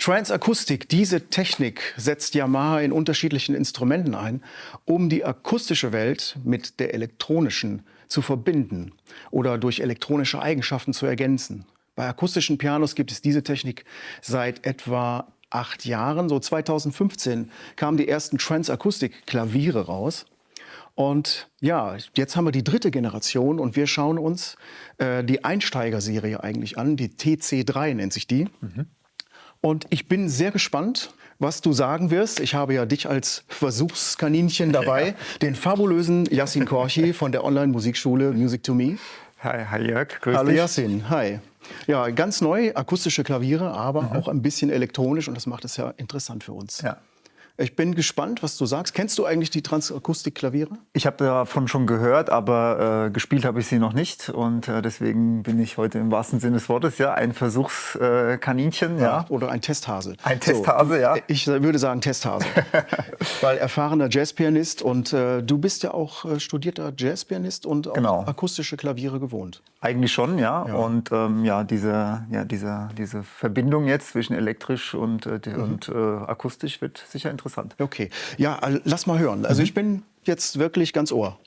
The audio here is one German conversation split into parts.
Trance-Akustik, diese Technik setzt Yamaha in unterschiedlichen Instrumenten ein, um die akustische Welt mit der elektronischen zu verbinden oder durch elektronische Eigenschaften zu ergänzen. Bei akustischen Pianos gibt es diese Technik seit etwa 8 Jahren. So 2015 kamen die ersten Trance-Akustik-Klaviere raus. Und ja, jetzt haben wir die 3. Generation und wir schauen uns die Einsteigerserie eigentlich an. Die TC3 nennt sich die. Und ich bin sehr gespannt, was du sagen wirst. Ich habe ja dich als Versuchskaninchen dabei, den fabulösen Yassin Korchi von der Online-Musikschule Music to Me. Hi Jörg, grüß Hallo dich. Yassin, hi. Ja, ganz neu, akustische Klaviere, aber auch ein bisschen elektronisch und das macht es ja interessant für uns. Ja. Ich bin gespannt, was du sagst. Kennst du eigentlich die Transakustik-Klaviere? Ich habe davon schon gehört, aber gespielt habe ich sie noch nicht. Und deswegen bin ich heute im wahrsten Sinne des Wortes ein Versuchskaninchen. Ja. Oder ein Testhase. Ein Testhase, ja. Ich würde sagen Testhase. Weil erfahrener Jazzpianist und du bist ja auch studierter Jazzpianist und auch akustische Klaviere gewohnt. Eigentlich schon, ja. Und diese Verbindung jetzt zwischen elektrisch und akustisch wird sicher interessant. Okay, ja, lass mal hören. Also ich bin jetzt wirklich ganz Ohr.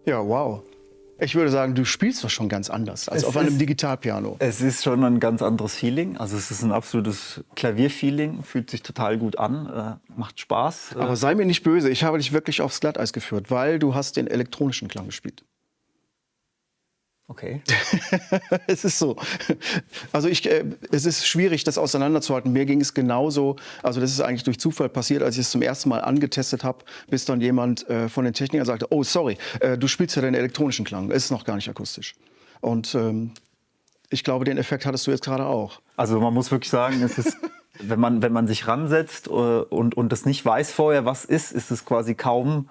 Ja, wow. Ich würde sagen, du spielst doch schon ganz anders als auf einem Digitalpiano. Es ist schon ein ganz anderes Feeling. Also es ist ein absolutes Klavierfeeling, fühlt sich total gut an, macht Spaß. Aber sei mir nicht böse, ich habe dich wirklich aufs Glatteis geführt, weil du hast den elektronischen Klang gespielt. Okay. Es ist so. Also es ist schwierig, das auseinanderzuhalten. Mir ging es genauso. Also das ist eigentlich durch Zufall passiert, als ich es zum ersten Mal angetestet habe, bis dann jemand von den Technikern sagte, oh sorry, du spielst ja den elektronischen Klang, es ist noch gar nicht akustisch. Und ich glaube, den Effekt hattest du jetzt gerade auch. Also man muss wirklich sagen, es ist, wenn man sich ransetzt und das nicht weiß vorher, was ist es quasi kaum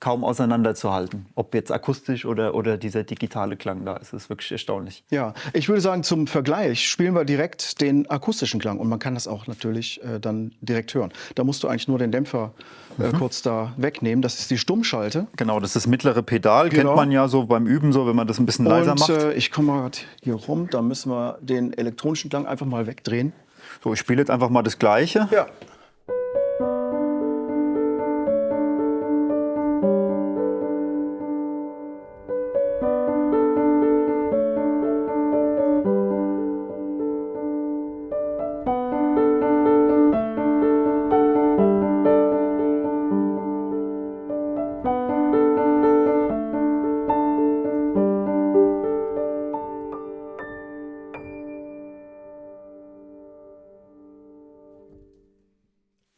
auseinanderzuhalten. Ob jetzt akustisch oder dieser digitale Klang da ist. Das ist wirklich erstaunlich. Ja, ich würde sagen, zum Vergleich spielen wir direkt den akustischen Klang. Und man kann das auch natürlich dann direkt hören. Da musst du eigentlich nur den Dämpfer kurz da wegnehmen. Das ist die Stummschalte. Genau, das ist das mittlere Pedal. Genau. Kennt man ja so beim Üben, so, wenn man das ein bisschen leiser macht. Ich komme mal hier rum. Da müssen wir den elektronischen Klang einfach mal wegdrehen. So, ich spiele jetzt einfach mal das Gleiche. Ja.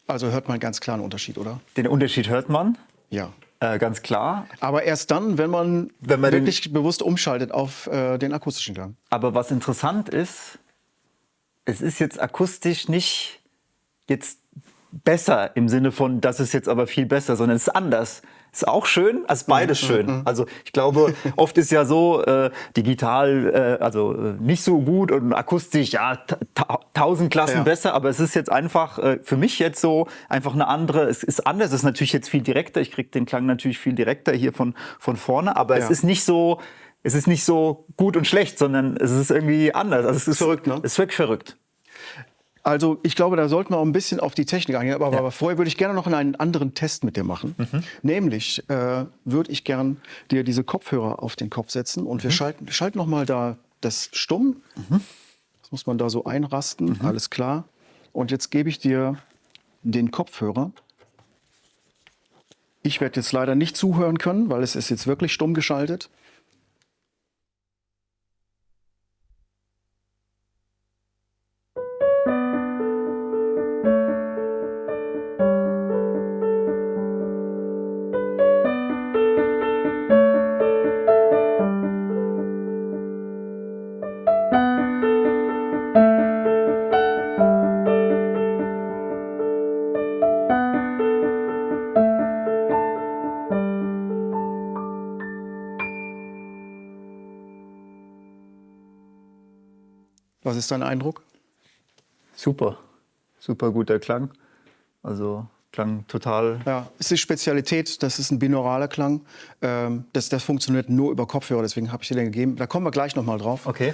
Also hört man ganz klar einen Unterschied, oder? Den Unterschied hört man. Ja. Ganz klar. Aber erst dann, wenn man wirklich bewusst umschaltet auf den akustischen Klang. Aber was interessant ist, es ist jetzt akustisch nicht jetzt besser im Sinne von, das ist jetzt aber viel besser, sondern es ist anders. Ist auch schön, also beides schön. Also ich glaube, oft ist ja so digital, nicht so gut und akustisch, ja, 1000 Klassen besser, aber es ist jetzt einfach für mich jetzt so einfach eine andere, es ist anders, es ist natürlich jetzt viel direkter, ich kriege den Klang natürlich viel direkter hier von vorne, aber es ist nicht so gut und schlecht, sondern es ist irgendwie anders. Also es ist verrückt, ne? Es ist wirklich verrückt. Also ich glaube, da sollten wir auch ein bisschen auf die Technik eingehen. Aber vorher würde ich gerne noch einen anderen Test mit dir machen. Nämlich würde ich gern dir diese Kopfhörer auf den Kopf setzen. Und wir schalten noch mal da das stumm. Das muss man da so einrasten, alles klar. Und jetzt gebe ich dir den Kopfhörer. Ich werde jetzt leider nicht zuhören können, weil es ist jetzt wirklich stumm geschaltet. Was ist dein Eindruck? Super. Super guter Klang. Also klang total. Ja, es ist die Spezialität, das ist ein binauraler Klang. Das funktioniert nur über Kopfhörer, deswegen habe ich dir den gegeben. Da kommen wir gleich noch mal drauf. Okay.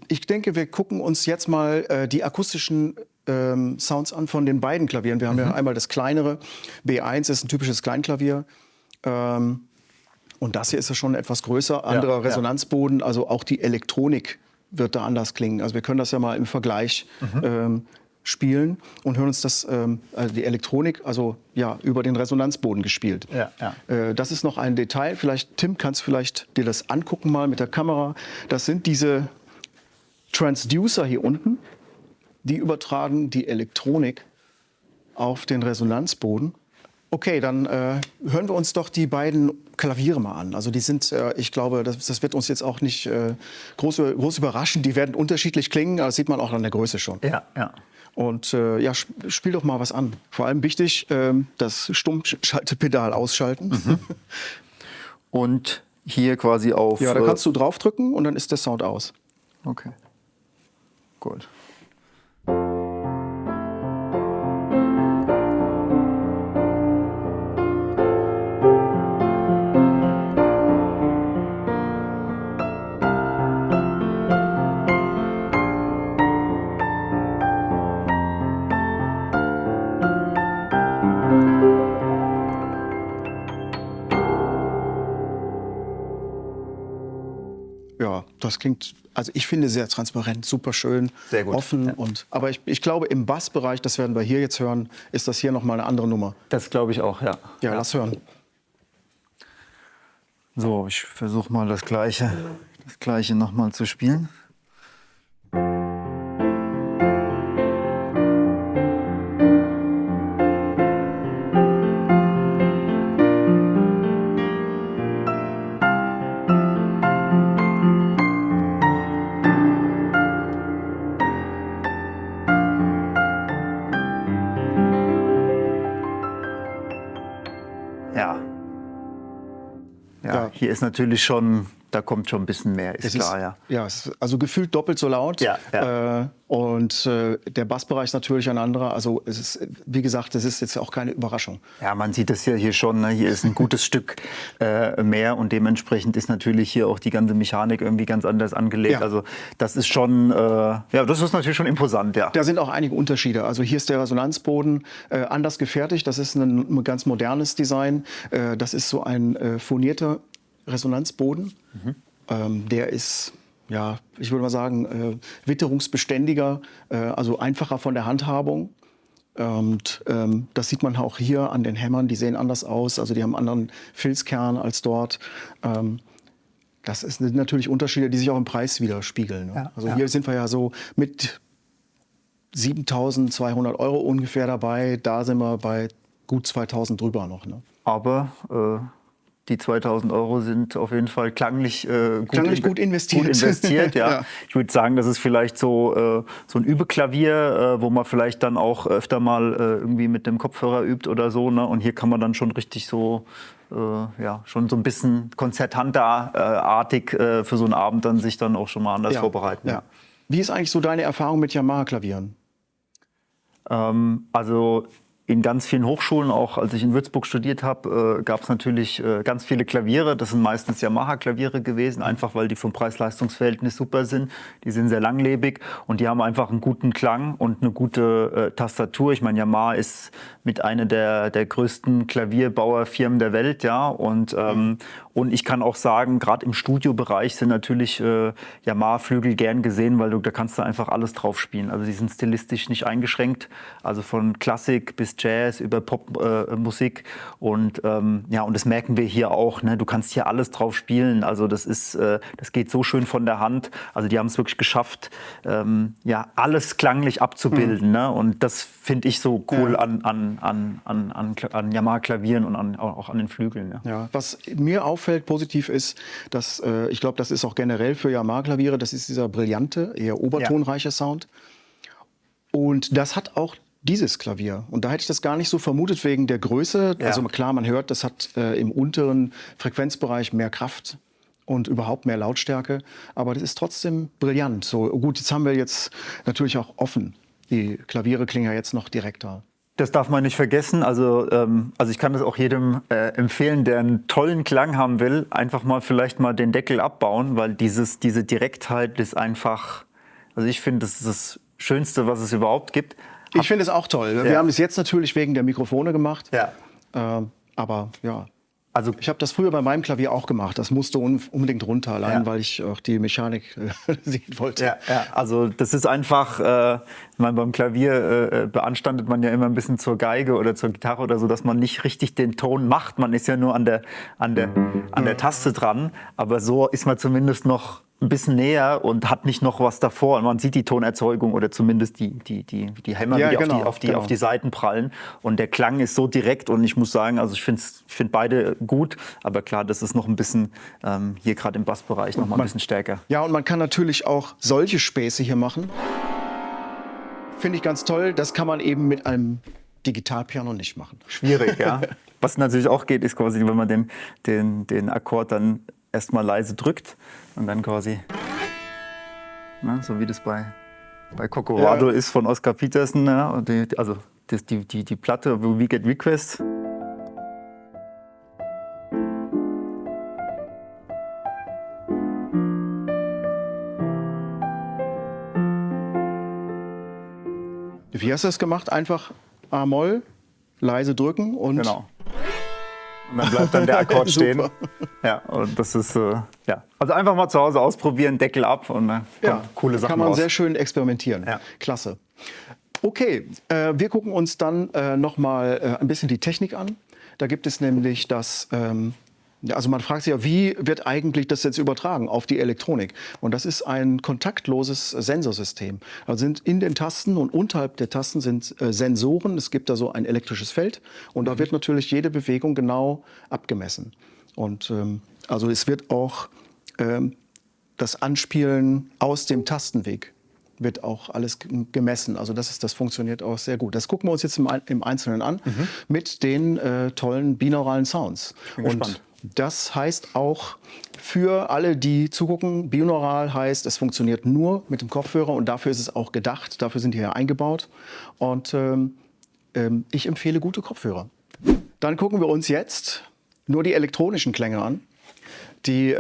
Ich denke, wir gucken uns jetzt mal die akustischen Sounds an von den beiden Klavieren. Wir haben ja einmal das kleinere, B1 ist ein typisches Kleinklavier. Und das hier ist ja schon etwas größer, anderer Resonanzboden, also auch die Elektronik wird da anders klingen. Also wir können das ja mal im Vergleich spielen und hören uns das, also die Elektronik, also ja, über den Resonanzboden gespielt. Ja, ja. Das ist noch ein Detail. Vielleicht, Tim, kannst du vielleicht dir das angucken mal mit der Kamera. Das sind diese Transducer hier unten, die übertragen die Elektronik auf den Resonanzboden. Okay, dann hören wir uns doch die beiden Klaviere mal an. Also die sind, ich glaube, das wird uns jetzt auch nicht groß überraschen. Die werden unterschiedlich klingen, das sieht man auch an der Größe schon. Ja, ja. Und ja, spiel doch mal was an. Vor allem wichtig, das Stummschaltepedal ausschalten. Und hier quasi auf. Ja, da kannst du draufdrücken und dann ist der Sound aus. Okay. Gut. Ja, das klingt, also ich finde sehr transparent, super schön, Sehr gut, offen. ja. Aber ich glaube, im Bassbereich, das werden wir hier jetzt hören, ist das hier nochmal eine andere Nummer. Das glaube ich auch, ja. Ja, lass hören. So, ich versuche mal das Gleiche nochmal zu spielen. Ja. Ja, hier ist natürlich schon, da kommt schon ein bisschen mehr, ist klar, ja. Ja, es ist also gefühlt doppelt so laut. Ja, ja. Und der Bassbereich ist natürlich ein anderer. Also es ist, wie gesagt, das ist jetzt auch keine Überraschung. Ja, man sieht das ja hier schon, ne? Hier ist ein gutes Stück mehr und dementsprechend ist natürlich hier auch die ganze Mechanik irgendwie ganz anders angelegt. Ja. Also das ist schon, ja, das ist natürlich schon imposant, ja. Da sind auch einige Unterschiede. Also hier ist der Resonanzboden anders gefertigt. Das ist ein ganz modernes Design. Das ist so ein furnierter Resonanzboden. Der ist, ja, ich würde mal sagen, witterungsbeständiger, also einfacher von der Handhabung. Und das sieht man auch hier an den Hämmern, die sehen anders aus, also die haben einen anderen Filzkern als dort. Das sind natürlich Unterschiede, die sich auch im Preis widerspiegeln. Ne? Ja, Also ja. hier sind wir ja so mit 7.200 € ungefähr dabei, da sind wir bei gut 2.000 drüber noch. Ne? Aber die 2.000 € sind auf jeden Fall klanglich, Gut investiert. Gut investiert, ja. Ja. Ich würde sagen, das ist vielleicht so ein Übeklavier, wo man vielleicht dann auch öfter mal irgendwie mit dem Kopfhörer übt oder so. Ne? Und hier kann man dann schon richtig so, ja, schon so ein bisschen Konzertanta-artig für so einen Abend dann sich dann auch schon mal anders vorbereiten. Ja. Wie ist eigentlich so deine Erfahrung mit Yamaha-Klavieren? Also in ganz vielen Hochschulen, auch als ich in Würzburg studiert habe, gab es natürlich ganz viele Klaviere. Das sind meistens Yamaha-Klaviere gewesen, einfach weil die vom Preis-Leistungs-Verhältnis super sind. Die sind sehr langlebig und die haben einfach einen guten Klang und eine gute Tastatur. Ich meine, Yamaha ist mit einer der größten Klavierbauerfirmen der Welt, ja. Und ich kann auch sagen, gerade im Studiobereich sind natürlich Yamaha-Flügel gern gesehen, weil da kannst du einfach alles drauf spielen. Also die sind stilistisch nicht eingeschränkt, also von Klassik bis Jazz über Popmusik und ja, und das merken wir hier auch. Ne? Du kannst hier alles drauf spielen. Also das geht so schön von der Hand. Also die haben es wirklich geschafft, ja, alles klanglich abzubilden. Ne? Und das finde ich so cool an Yamaha-Klavieren und auch an den Flügeln. Ja. Ja, was mir auffällt positiv ist, dass ich glaube, das ist auch generell für Yamaha-Klaviere, das ist dieser brillante, eher obertonreiche Sound. Und das hat auch dieses Klavier. Und da hätte ich das gar nicht so vermutet wegen der Größe. Ja. Also klar, man hört, das hat im unteren Frequenzbereich mehr Kraft. und überhaupt mehr Lautstärke. Aber das ist trotzdem brillant. So gut, jetzt haben wir jetzt natürlich auch offen. Die Klaviere klingen ja jetzt noch direkter. Das darf man nicht vergessen. Also ich kann das auch jedem empfehlen, der einen tollen Klang haben will, einfach mal vielleicht mal den Deckel abbauen, weil diese Direktheit ist einfach, also ich finde, das ist das Schönste, was es überhaupt gibt. Ich finde es auch toll. Wir haben es jetzt natürlich wegen der Mikrofone gemacht. Ja. Aber ja. Also Ich habe das früher bei meinem Klavier auch gemacht. Das musste unbedingt runter, allein weil ich auch die Mechanik sehen wollte. Ja, also das ist einfach, beim Klavier beanstandet man ja immer ein bisschen zur Geige oder zur Gitarre oder so, dass man nicht richtig den Ton macht. Man ist ja nur an der Taste dran, aber so ist man zumindest noch ein bisschen näher und hat nicht noch was davor. Und man sieht die Tonerzeugung oder zumindest die Hämmer, Ja, die genau, auf die Seiten prallen. Und der Klang ist so direkt und ich muss sagen, also ich finde beide gut, aber klar, das ist noch ein bisschen hier gerade im Bassbereich noch mal ein bisschen stärker. Ja, und man kann natürlich auch solche Späße hier machen. Finde ich ganz toll. Das kann man eben mit einem Digitalpiano nicht machen. Schwierig, ja. Was natürlich auch geht, ist quasi, wenn man den Akkord dann erstmal leise drückt und dann quasi, so wie das bei Corcovado ist von Oscar Peterson, und die Platte We Get Requests. Wie hast du das gemacht? Einfach A-Moll, leise drücken und... Genau. Und dann bleibt dann der Akkord stehen. Super. Ja, und das ist, Also einfach mal zu Hause ausprobieren, Deckel ab und coole Sachen kann man raus. sehr schön experimentieren. Ja. Klasse. Okay, wir gucken uns dann noch mal ein bisschen die Technik an. Da gibt es nämlich das... Also man fragt sich ja, wie wird eigentlich das jetzt übertragen auf die Elektronik? Und das ist ein kontaktloses Sensorsystem. Also sind in den Tasten und unterhalb der Tasten sind Sensoren. Es gibt da so ein elektrisches Feld und da wird natürlich jede Bewegung genau abgemessen. Und also es wird auch das Anspielen aus dem Tastenweg wird auch alles gemessen. Also das funktioniert auch sehr gut. Das gucken wir uns jetzt im Einzelnen an mit den tollen binauralen Sounds. Bin gespannt. Das heißt auch für alle, die zugucken, binaural heißt, es funktioniert nur mit dem Kopfhörer und dafür ist es auch gedacht, dafür sind die hier eingebaut. Und ich empfehle gute Kopfhörer. Dann gucken wir uns jetzt nur die elektronischen Klänge an. Die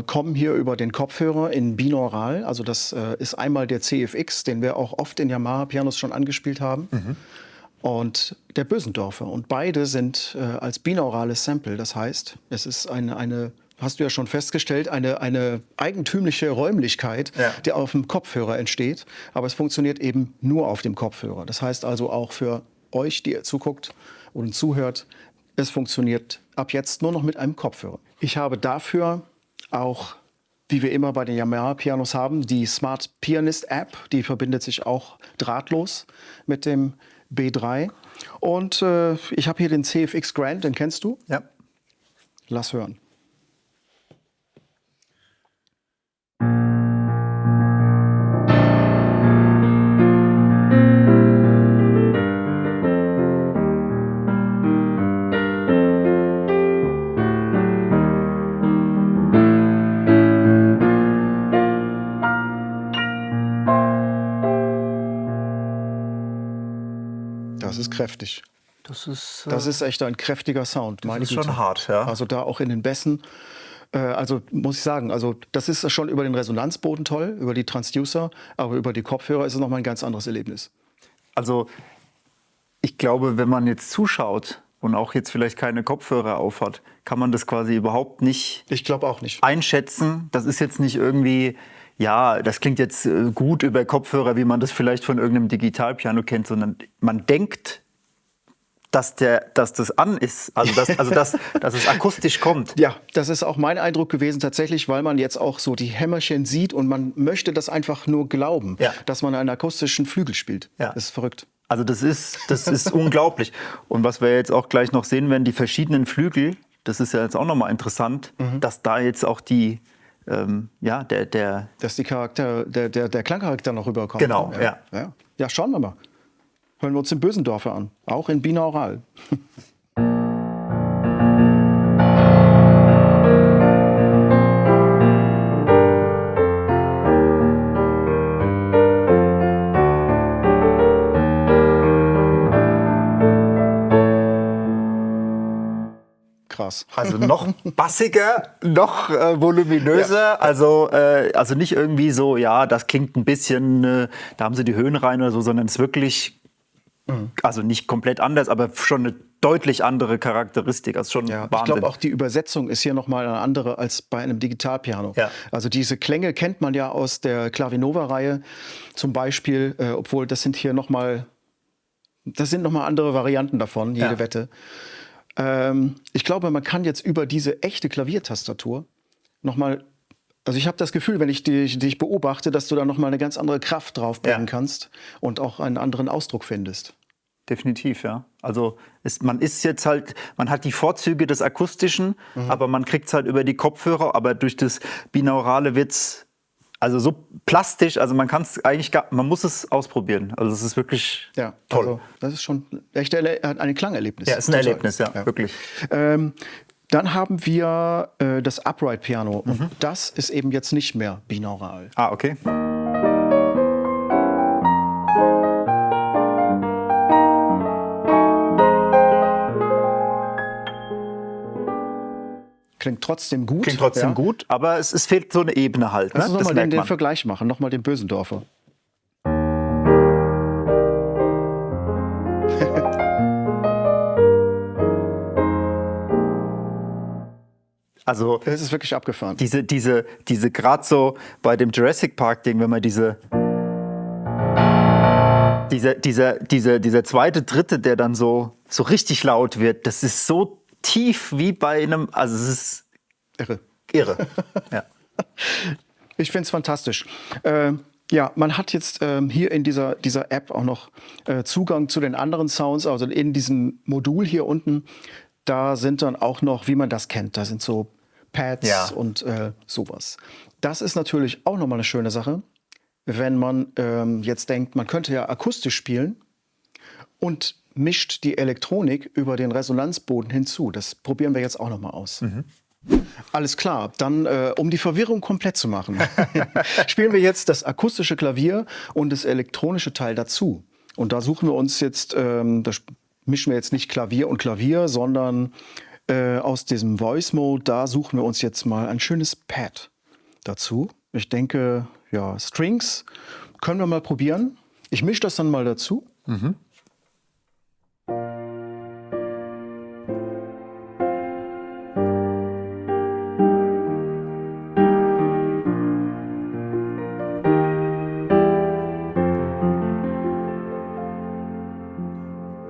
kommen hier über den Kopfhörer in binaural. Also das ist einmal der CFX, den wir auch oft in Yamaha-Pianos schon angespielt haben. Und der Bösendorfer. Und beide sind als binaurales Sample. Das heißt, es ist eine hast du ja schon festgestellt, eine eigentümliche Räumlichkeit, die auf dem Kopfhörer entsteht. Aber es funktioniert eben nur auf dem Kopfhörer. Das heißt also auch für euch, die ihr zuguckt und zuhört, es funktioniert ab jetzt nur noch mit einem Kopfhörer. Ich habe dafür auch, wie wir immer bei den Yamaha-Pianos haben, die Smart Pianist App. Die verbindet sich auch drahtlos mit dem B3. Und ich habe hier den CFX Grand, den kennst du? Ja. Lass hören. Das ist kräftig. Das ist echt ein kräftiger Sound. Meine ist Güte. schon hart, ja. Also da auch in den Bässen. Also muss ich sagen, also das ist schon über den Resonanzboden toll, über die Transducer, aber über die Kopfhörer ist es nochmal ein ganz anderes Erlebnis. Also ich glaube, wenn man jetzt zuschaut und auch jetzt vielleicht keine Kopfhörer aufhat, kann man das quasi überhaupt nicht Ich glaube auch nicht. einschätzen. Das ist jetzt nicht irgendwie, ja, das klingt jetzt gut über Kopfhörer, wie man das vielleicht von irgendeinem Digitalpiano kennt, sondern man denkt, dass das an ist, dass es akustisch kommt. Ja, das ist auch mein Eindruck gewesen tatsächlich, weil man jetzt auch so die Hämmerchen sieht und man möchte das einfach nur glauben, dass man einen akustischen Flügel spielt. Ja. Das ist verrückt. Also das ist unglaublich. Und was wir jetzt auch gleich noch sehen werden, die verschiedenen Flügel, das ist ja jetzt auch nochmal interessant, dass da jetzt auch die, dass der Klangcharakter noch rüberkommt. Genau, ja. Ja, schauen wir mal. Hören wir uns den Bösendorfer an, auch in binaural. Bass. Also noch bassiger, noch voluminöser. Ja. Also nicht irgendwie so, ja, das klingt ein bisschen, da haben sie die Höhen rein oder so, sondern es ist wirklich, also nicht komplett anders, aber schon eine deutlich andere Charakteristik. Also schon Wahnsinn. Ich glaube auch die Übersetzung ist hier nochmal eine andere als bei einem Digitalpiano. Ja. Also diese Klänge kennt man ja aus der Clavinova-Reihe zum Beispiel, obwohl das sind hier nochmal andere Varianten davon, jede Wette. Ich glaube, man kann jetzt über diese echte Klaviertastatur nochmal, also ich habe das Gefühl, wenn ich dich beobachte, dass du da nochmal eine ganz andere Kraft draufbringen kannst und auch einen anderen Ausdruck findest. Definitiv, ja. Also man hat die Vorzüge des Akustischen, aber man kriegt es halt über die Kopfhörer, aber durch das Binaurale wird's also so plastisch, also man muss es ausprobieren. Also es ist wirklich toll. Also das ist schon echt ein Klangerlebnis. Ja, es ist ein Erlebnis, ja, wirklich. Dann haben wir das Upright Piano. Und das ist eben jetzt nicht mehr binaural. Ah, okay. Klingt trotzdem gut. Klingt trotzdem gut, aber es fehlt so eine Ebene halt. Lass uns nochmal den Vergleich machen, nochmal den Bösendorfer. Also das ist wirklich abgefahren. Diese gerade so bei dem Jurassic Park Ding, wenn man dieser zweite, dritte, der dann so richtig laut wird, das ist so tief wie bei einem, also es ist irre. Ja. Ich finde es fantastisch. Man hat jetzt hier in dieser App auch noch Zugang zu den anderen Sounds, also in diesem Modul hier unten, da sind dann auch noch, wie man das kennt, da sind so Pads und sowas. Das ist natürlich auch nochmal eine schöne Sache, wenn man jetzt denkt, man könnte ja akustisch spielen und mischt die Elektronik über den Resonanzboden hinzu. Das probieren wir jetzt auch noch mal aus. Alles klar, dann um die Verwirrung komplett zu machen, spielen wir jetzt das akustische Klavier und das elektronische Teil dazu. Und da suchen wir uns jetzt, da mischen wir jetzt nicht Klavier und Klavier, sondern aus diesem Voice Mode, da suchen wir uns jetzt mal ein schönes Pad dazu. Ich denke, Strings können wir mal probieren. Ich mische das dann mal dazu.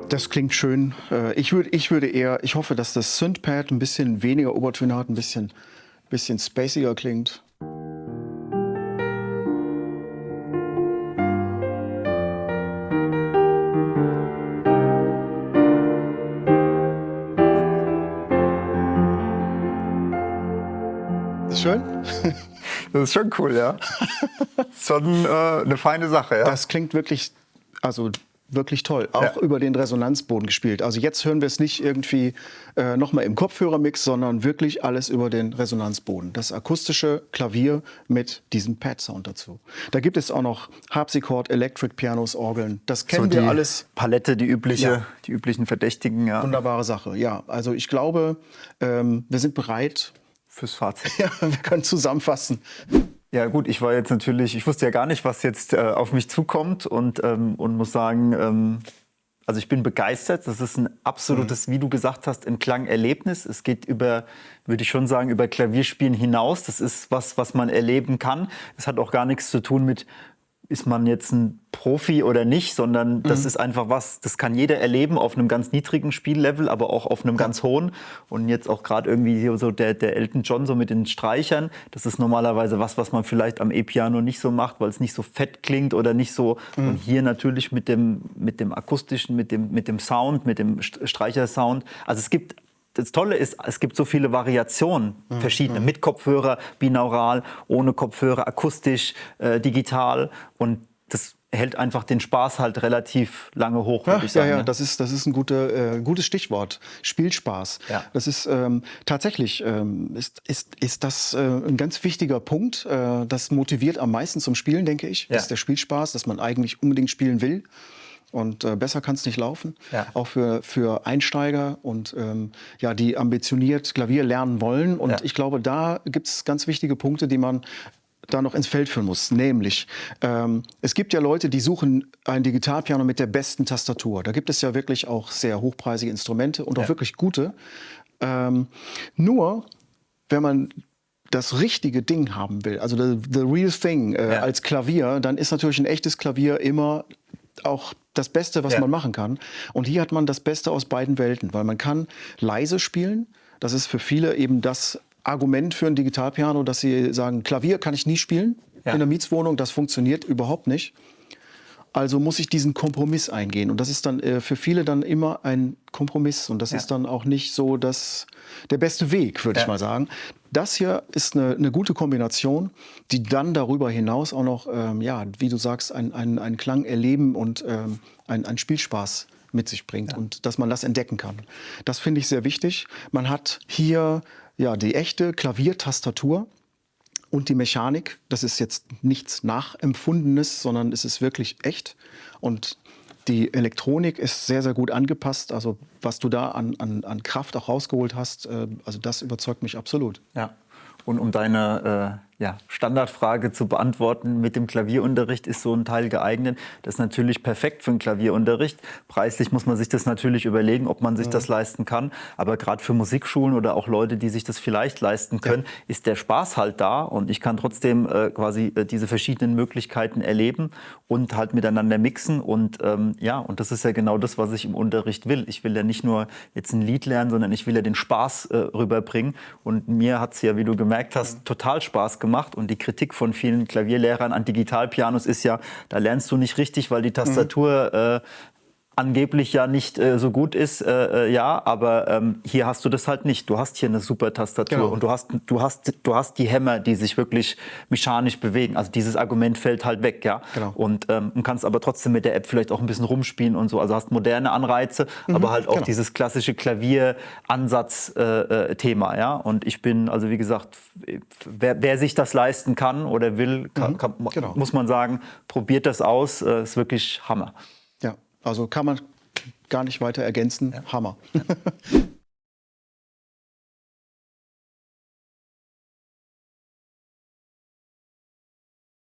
Das klingt schön. Ich hoffe, dass das Synthpad ein bisschen weniger Obertöne hat, ein bisschen spaciger klingt. Ist schön? Das ist schon cool, ja. Schon eine feine Sache, ja. Das klingt wirklich, wirklich toll. Auch über den Resonanzboden gespielt. Also jetzt hören wir es nicht irgendwie nochmal im Kopfhörermix, sondern wirklich alles über den Resonanzboden. Das akustische Klavier mit diesem Pad-Sound dazu. Da gibt es auch noch Harpsichord, Electric Pianos, Orgeln. Das kennen wir alles. Palette, die üblichen Verdächtigen. Ja. Wunderbare Sache. Ja, also ich glaube, wir sind bereit fürs Fazit. Ja, wir können zusammenfassen. Ja gut, ich wusste ja gar nicht, was jetzt auf mich zukommt und muss sagen, also ich bin begeistert. Das ist ein absolutes, wie du gesagt hast, ein Klangerlebnis. Es geht über, würde ich schon sagen, über Klavierspielen hinaus. Das ist was man erleben kann. Das hat auch gar nichts zu tun mit, ist man jetzt ein Profi oder nicht, sondern das ist einfach das kann jeder erleben auf einem ganz niedrigen Spiellevel, aber auch auf einem ganz hohen. Und jetzt auch gerade irgendwie so der Elton John so mit den Streichern, das ist normalerweise was man vielleicht am E-Piano nicht so macht, weil es nicht so fett klingt oder nicht so. Und hier natürlich mit dem akustischen, mit dem Sound, mit dem Streichersound. Also das Tolle ist, es gibt so viele Variationen, verschiedene, mit Kopfhörer, binaural, ohne Kopfhörer, akustisch, digital, und das hält einfach den Spaß halt relativ lange hoch, würde ich sagen. Ja, das ist ein gutes Stichwort, Spielspaß. Ja. Das ist tatsächlich ist das ein ganz wichtiger Punkt. Das motiviert am meisten zum Spielen, denke ich. Das ist der Spielspaß, dass man eigentlich unbedingt spielen will. und besser kann es nicht laufen. Ja. Auch für Einsteiger und ja, die ambitioniert Klavier lernen wollen. Und ich glaube, da gibt es ganz wichtige Punkte, die man da noch ins Feld führen muss. Nämlich, es gibt ja Leute, die suchen ein Digitalpiano mit der besten Tastatur. Da gibt es ja wirklich auch sehr hochpreisige Instrumente und auch wirklich gute. Nur, wenn man das richtige Ding haben will, also the real thing als Klavier, dann ist natürlich ein echtes Klavier immer auch das Beste, was man machen kann. Und hier hat man das Beste aus beiden Welten, weil man kann leise spielen. Das ist für viele eben das Argument für ein Digitalpiano, dass sie sagen, Klavier kann ich nie spielen in der Mietswohnung, das funktioniert überhaupt nicht. Also muss ich diesen Kompromiss eingehen. Und das ist dann für viele dann immer ein Kompromiss. Und das ist dann auch nicht so der beste Weg, würde ich mal sagen. Das hier ist eine gute Kombination, die dann darüber hinaus auch noch, ja, wie du sagst, einen Klang erleben und einen Spielspaß mit sich bringt. Und dass man das entdecken kann. Das finde ich sehr wichtig. Man hat hier ja, die echte Klaviertastatur. Und die Mechanik, das ist jetzt nichts Nachempfundenes, sondern es ist wirklich echt. Und die Elektronik ist sehr, sehr gut angepasst. Also was du da an Kraft auch rausgeholt hast, also das überzeugt mich absolut. Ja. Und um deine Standardfrage zu beantworten, mit dem Klavierunterricht ist so ein Teil geeignet. Das ist natürlich perfekt für einen Klavierunterricht. Preislich muss man sich das natürlich überlegen, ob man sich das leisten kann. Aber gerade für Musikschulen oder auch Leute, die sich das vielleicht leisten können, ist der Spaß halt da. Und ich kann trotzdem quasi diese verschiedenen Möglichkeiten erleben und halt miteinander mixen. Und und das ist ja genau das, was ich im Unterricht will. Ich will ja nicht nur jetzt ein Lied lernen, sondern ich will ja den Spaß rüberbringen. Und mir hat es ja, wie du gemerkt hast, total Spaß gemacht. Und die Kritik von vielen Klavierlehrern an Digitalpianos ist ja, da lernst du nicht richtig, weil die Tastatur angeblich ja nicht so gut ist, aber hier hast du das halt nicht. Du hast hier eine super Tastatur und du hast die Hämmer, die sich wirklich mechanisch bewegen. Also dieses Argument fällt halt weg, ja. Und kannst aber trotzdem mit der App vielleicht auch ein bisschen rumspielen und so. Also hast moderne Anreize, aber halt auch dieses klassische Klavieransatz-Thema, ja. Und ich bin, also wie gesagt, wer sich das leisten kann oder will, muss man sagen, probiert das aus. Ist wirklich Hammer. Ja. Also kann man gar nicht weiter ergänzen. Hammer.